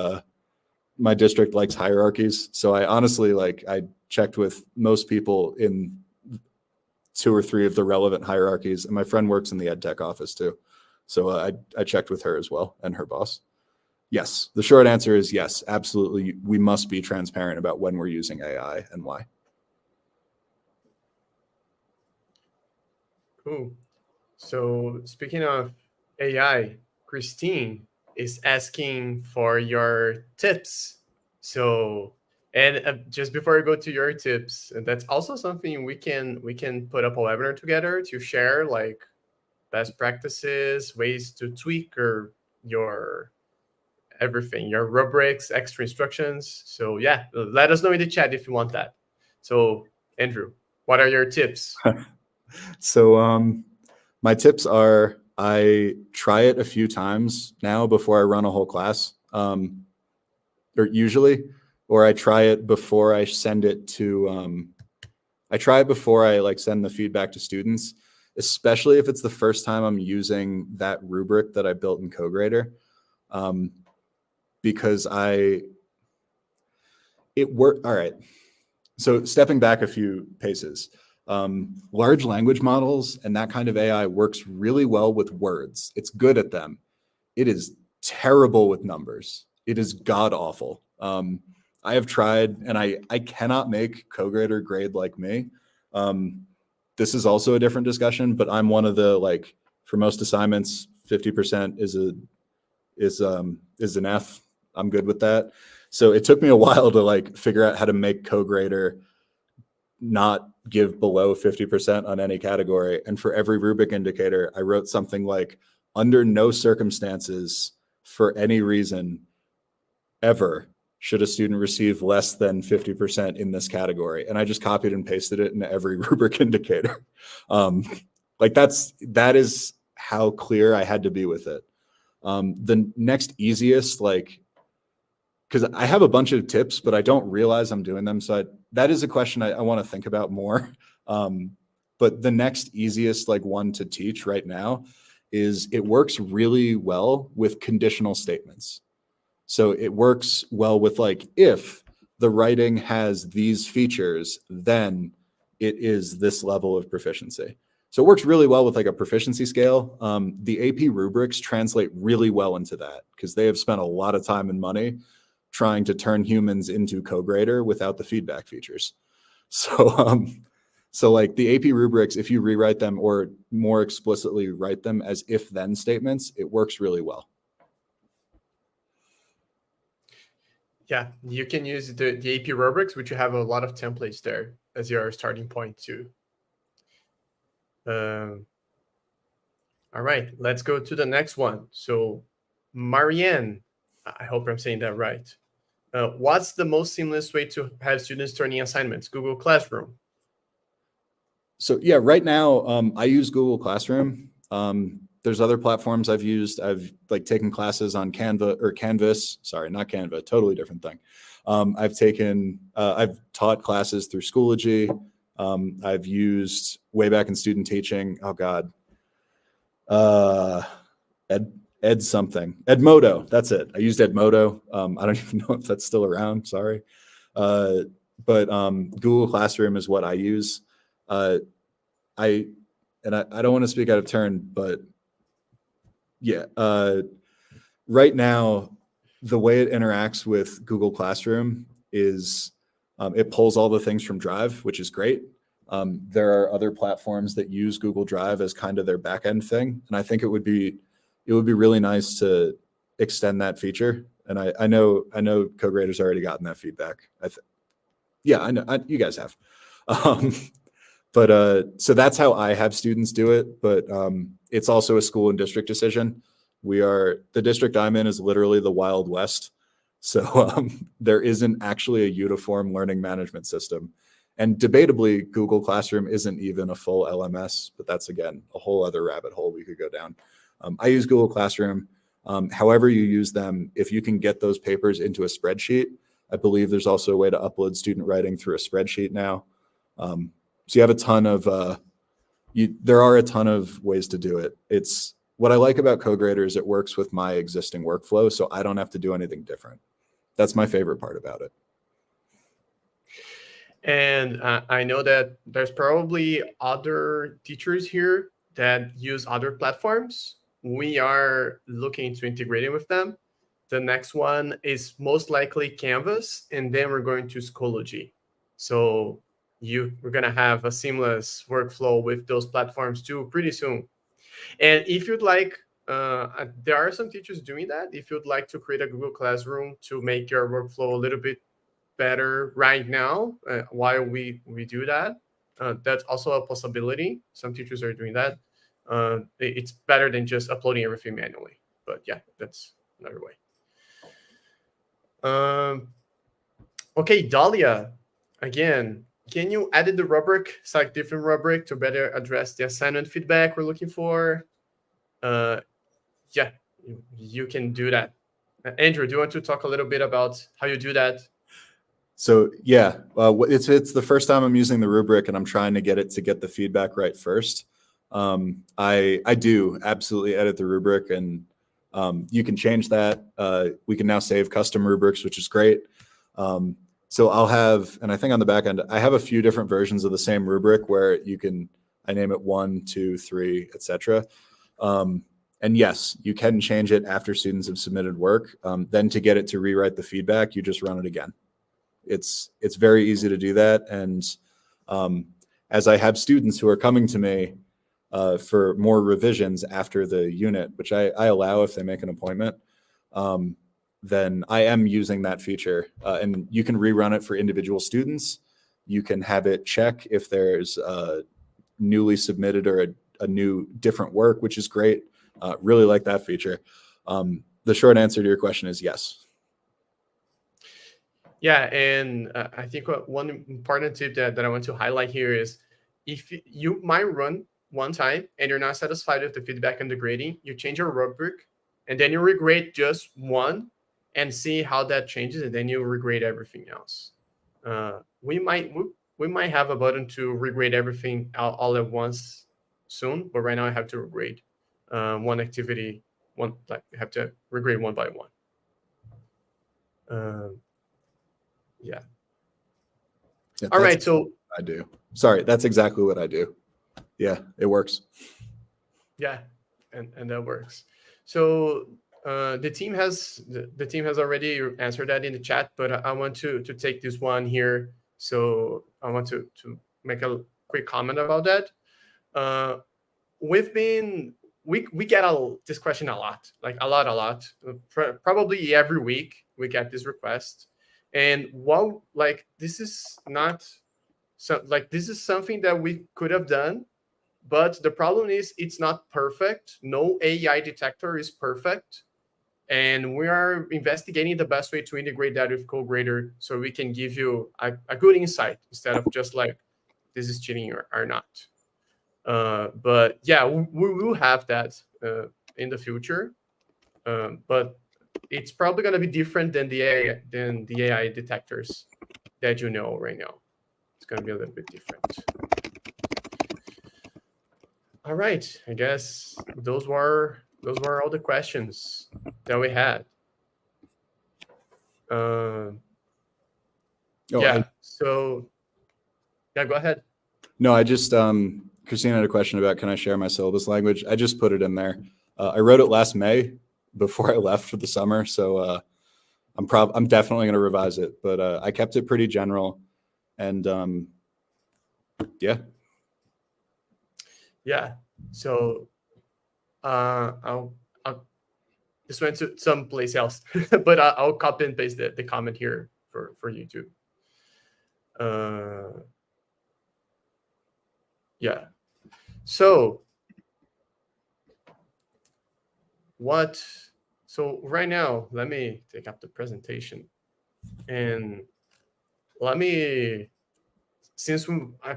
my district likes hierarchies. So I honestly, I checked with most people in 2 or 3 of the relevant hierarchies. And my friend works in the ed tech office too. So I checked with her as well and her boss. Yes, the short answer is yes, absolutely. We must be transparent about when we're using AI and why. Cool. So speaking of AI, Christine is asking for your tips. So, and just before I go to your tips, and that's also something we can put up a webinar together to share, like best practices, ways to tweak or your everything, your rubrics, extra instructions. So yeah, let us know in the chat if you want that. So Andrew, what are your tips? So my tips are, I try it a few times now before I run a whole class, or I try it before I send it to, I try it before I send the feedback to students, especially if it's the first time I'm using that rubric that I built in CoGrader, because it worked. All right. So stepping back a few paces, large language models and that kind of AI works really well with words. It's good at them. It is terrible with numbers. It is god awful. I have tried, and I cannot make CoGrader grade like me. This is also a different discussion, but I'm one of the, like, for most assignments, 50% is an F. I'm good with that. So it took me a while to like figure out how to make CoGrader not give below 50% on any category. And for every rubric indicator, I wrote something like, under no circumstances, for any reason, ever, should a student receive less than 50% in this category. And I just copied and pasted it in every rubric indicator. Like that is how clear I had to be with it. The next easiest, like, because I have a bunch of tips, but I don't realize I'm doing them. So that is a question I want to think about more. But the next easiest, like, one to teach right now is it works really well with conditional statements. So it works well with, like, if the writing has these features, then it is this level of proficiency. So it works really well with like a proficiency scale. The AP rubrics translate really well into that because they have spent a lot of time and money trying to turn humans into CoGrader without the feedback features. So, so like the AP rubrics, if you rewrite them or more explicitly write them as if-then statements, it works really well. Yeah, you can use the AP rubrics, which you have a lot of templates there as your starting point too. All right, let's go to the next one. So Marianne, I hope I'm saying that right. What's the most seamless way to have students turning assignments? Google Classroom. So yeah, right now I use Google Classroom. There's other platforms I've used. I've like taken classes on Canvas. Sorry, not Canva. Totally different thing. I've taught classes through Schoology. I've used way back in student teaching. Oh God, Edmodo. That's it. I used Edmodo. I don't even know if that's still around. Sorry, but Google Classroom is what I use. I don't want to speak out of turn, but yeah, right now, the way it interacts with Google Classroom is it pulls all the things from Drive, which is great. There are other platforms that use Google Drive as kind of their backend thing, and I think it would be really nice to extend that feature. And I know CoGrader's already gotten that feedback. Yeah, I know you guys have. But so that's how I have students do it. But it's also a school and district decision. The district I'm in is literally the Wild West. So there isn't actually a uniform learning management system. And debatably, Google Classroom isn't even a full LMS, but that's, again, a whole other rabbit hole we could go down. I use Google Classroom. However you use them, if you can get those papers into a spreadsheet, I believe there's also a way to upload student writing through a spreadsheet now. So you have a ton of, there are a ton of ways to do it. It's what I like about CoGrader is it works with my existing workflow, so I don't have to do anything different. That's my favorite part about it. And I know that there's probably other teachers here that use other platforms. We are looking into integrating with them. The next one is most likely Canvas, and then we're going to Schoology. So we're going to have a seamless workflow with those platforms too pretty soon. And if you'd like, there are some teachers doing that. If you'd like to create a Google Classroom to make your workflow a little bit better right now, while we do that, that's also a possibility. Some teachers are doing that. It's better than just uploading everything manually. But yeah, that's another way. Okay, Dahlia, again, can you edit the rubric, select different rubric to better address the assignment feedback we're looking for? Yeah, you can do that. Andrew, do you want to talk a little bit about how you do that? So yeah, it's the first time I'm using the rubric and I'm trying to get it to get the feedback right first. I do absolutely edit the rubric, and you can change that. We can now save custom rubrics, which is great. So I'll have, and I think on the back end, I have a few different versions of the same rubric where I name it 1, 2, 3, etc. And yes, you can change it after students have submitted work. Then to get it to rewrite the feedback, you just run it again. It's very easy to do that. And as I have students who are coming to me for more revisions after the unit, which I allow if they make an appointment, then I am using that feature. And you can rerun it for individual students. You can have it check if there's newly submitted or a new different work, which is great. Really like that feature. The short answer to your question is yes. Yeah, and I think one important tip that I want to highlight here is if you might run one time and you're not satisfied with the feedback and the grading, you change your rubric and then you regrade just one and see how that changes, and then you regrade everything else. We might have a button to regrade everything all at once soon, but right now I have to regrade one activity, I have to regrade one by one. Yeah. All right. So I do. Sorry, that's exactly what I do. Yeah, it works. Yeah, and that works. So the team has already answered that in the chat, but I want to take this one here. So I want to make a quick comment about that. We get this question a lot, like a lot. Probably every week we get this request, and this is not this is something that we could have done, but the problem is it's not perfect. No AI detector is perfect. And we are investigating the best way to integrate that with CoGrader so we can give you a good insight instead of just like, this is cheating or not. But yeah, we will have that in the future. But it's probably going to be different than the AI detectors that you know right now. It's going to be a little bit different. All right, I guess those were all the questions that we had. So yeah, go ahead. No, I just Christina had a question about, can I share my syllabus language? I just put it in there. I wrote it last May before I left for the summer, so I'm definitely going to revise it, but I kept it pretty general, and yeah. So I'll just went to some place else, but I'll copy and paste the comment here for you too. Yeah. So right now, let me take up the presentation, and I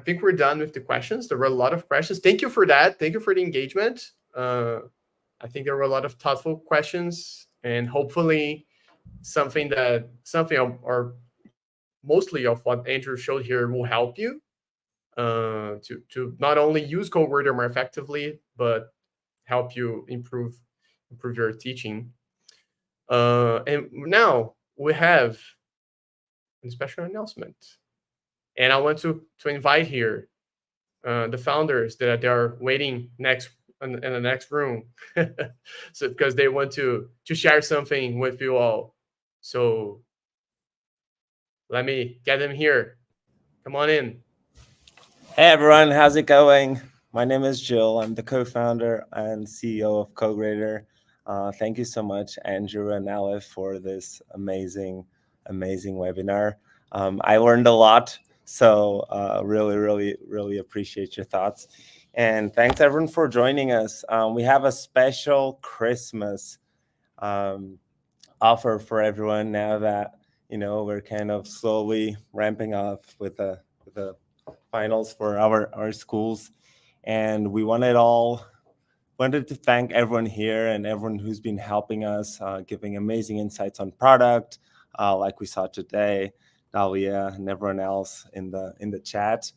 think we're done with the questions. There were a lot of questions. Thank you for that. Thank you for the engagement. I think there were a lot of thoughtful questions, and hopefully something or mostly of what Andrew showed here will help you to not only use CoGrader more effectively, but help you improve your teaching. And now we have a special announcement, and I want to invite here the founders that are waiting in the next room, so because they want to share something with you all. So let me get them here. Come on in. Hey everyone, how's it going? My name is Jill. I'm the co-founder and CEO of CoGrader. Thank you so much, Andrew and Aleph, for this amazing webinar. I learned a lot, so really appreciate your thoughts. And thanks everyone for joining us. We have a special Christmas offer for everyone now that we're kind of slowly ramping up with the finals for our schools, and we wanted to thank everyone here and everyone who's been helping us, giving amazing insights on product, like we saw today, Dalia and everyone else in the chat.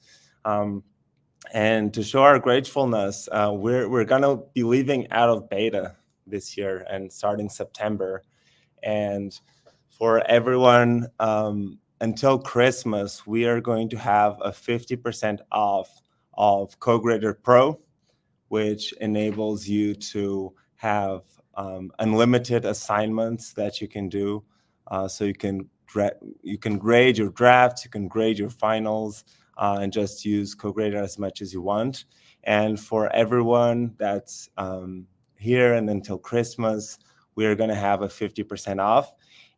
And to show our gratefulness, we're going to be leaving out of beta this year and starting September. And for everyone, until Christmas, we are going to have a 50% off of CoGrader Pro, which enables you to have unlimited assignments that you can do. So you can grade your drafts, you can grade your finals, and just use CoGrader as much as you want. And for everyone that's here and until Christmas, we are going to have a 50% off.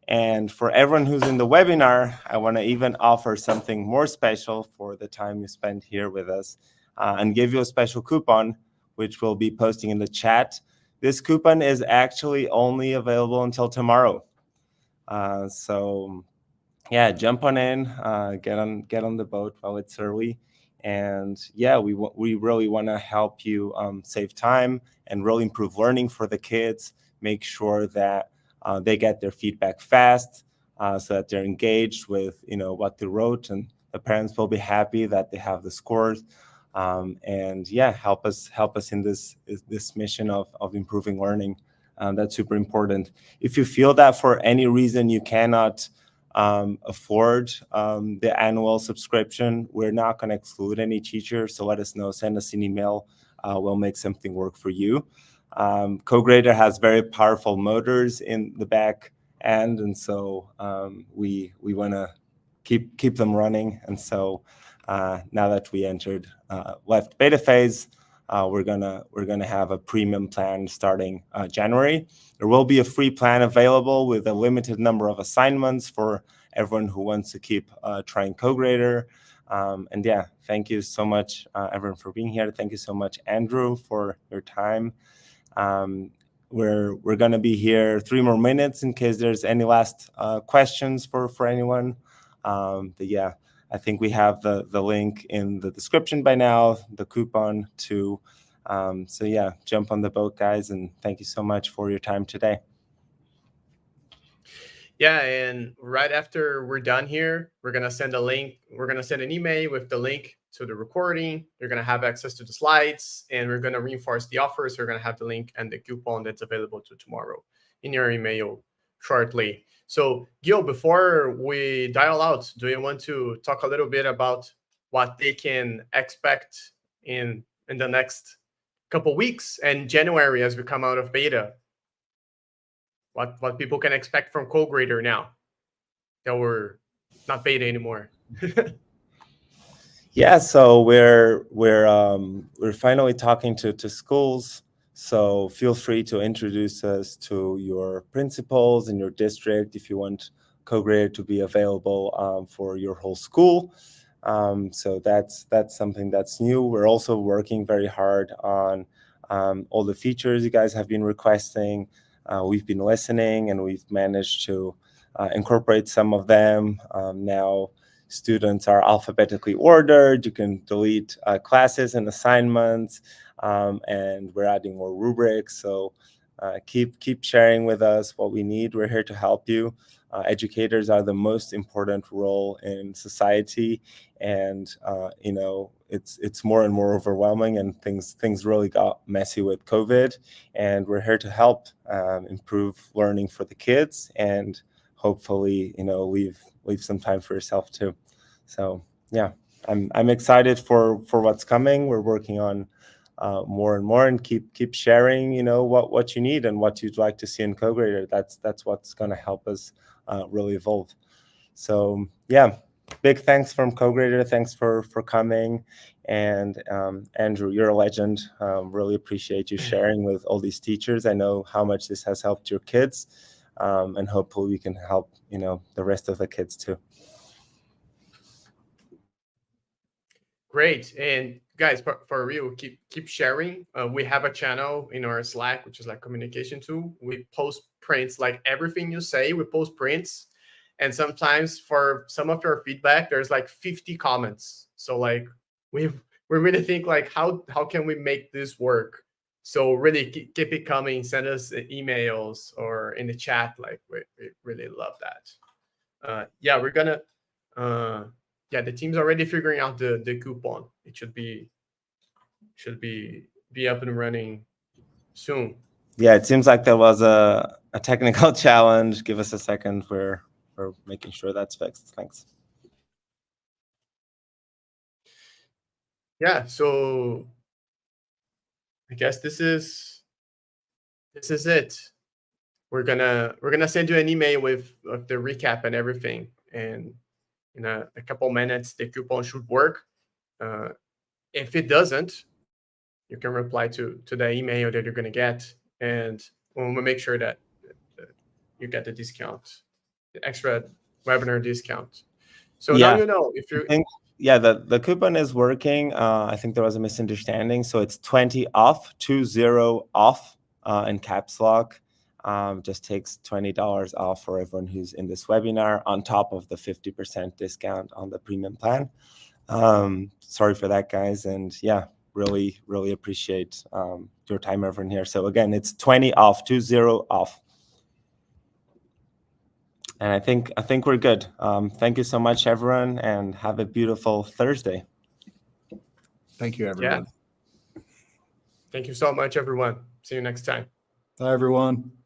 And for everyone who's in the webinar, I want to even offer something more special for the time you spend here with us, and give you a special coupon, which we'll be posting in the chat. This coupon is actually only available until tomorrow. So yeah, jump on in, get on the boat while it's early. And yeah, we really want to help you save time and really improve learning for the kids, make sure that they get their feedback fast, so that they're engaged with what they wrote, and the parents will be happy that they have the scores. And yeah, help us in this mission of improving learning. That's super important. If you feel that for any reason you cannot afford the annual subscription, we're not going to exclude any teacher, so let us know, send us an email. We'll make something work for you. CoGrader has very powerful motors in the back end, and so we want to keep them running. And so now that we entered left beta phase, we're gonna have a premium plan starting January. There will be a free plan available with a limited number of assignments for everyone who wants to keep trying CoGrader. And yeah, thank you so much, everyone, for being here. Thank you so much, Andrew, for your time. We're gonna be here 3 more minutes in case there's any last questions for anyone. But yeah, I think we have the link in the description by now, the coupon too. So yeah, jump on the boat, guys, and thank you so much for your time today. Yeah, and right after we're done here, we're gonna send a link. We're gonna send an email with the link to the recording. You're gonna have access to the slides, and we're gonna reinforce the offer. So you're gonna have the link and the coupon that's available to tomorrow in your email shortly. So Gil, before we dial out, do you want to talk a little bit about what they can expect in the next couple weeks and January as we come out of beta? What people can expect from CoGrader now that we're not beta anymore? Yeah, so we're finally talking to schools. So feel free to introduce us to your principals in your district if you want CoGrader to be available for your whole school. So that's something that's new. We're also working very hard on all the features you guys have been requesting. We've been listening, and we've managed to incorporate some of them. Now students are alphabetically ordered. You can delete classes and assignments, and we're adding more rubrics. So keep sharing with us what we need. We're here to help you. Educators are the most important role in society, and it's more and more overwhelming, and things really got messy with COVID, and we're here to help improve learning for the kids, and hopefully leave some time for yourself too. So yeah, I'm excited for what's coming. We're working on more and more, and keep sharing what you need and what you'd like to see in CoGrader. That's what's going to help us really evolve. So yeah, big thanks from CoGrader. Thanks for coming. And Andrew, you're a legend. Really appreciate you sharing with all these teachers. I know how much this has helped your kids, and hopefully we can help the rest of the kids too. Great. And guys, for real, keep sharing. We have a channel in our Slack, which is like communication tool. We post prints, like everything you say, we post prints. And sometimes for some of your feedback, there's like 50 comments. So like we really think like how can we make this work? So really keep it coming. Send us emails or in the chat. Like we really love that. Yeah, we're gonna yeah, the team's already figuring out the coupon. It should be should be up and running soon. Yeah, it seems like there was a technical challenge. Give us a second. We're making sure that's fixed. Thanks. Yeah, so I guess this is it. We're gonna send you an email with the recap and everything, and in a couple minutes the coupon should work. If it doesn't, you can reply to the email that you're gonna get, and we'll make sure that you get the discount, the extra webinar discount. So now you know if you. Yeah, the coupon is working. I think there was a misunderstanding. So it's 20 off, 20 off in caps lock. Just takes $20 off for everyone who's in this webinar on top of the 50% discount on the premium plan. Sorry for that, guys. And yeah, really, really appreciate your time, everyone here. So again, it's 20 off, 20 off. And I think we're good. Thank you so much, everyone, and have a beautiful Thursday. Thank you, everyone. Yeah. Thank you so much, everyone. See you next time. Bye, everyone.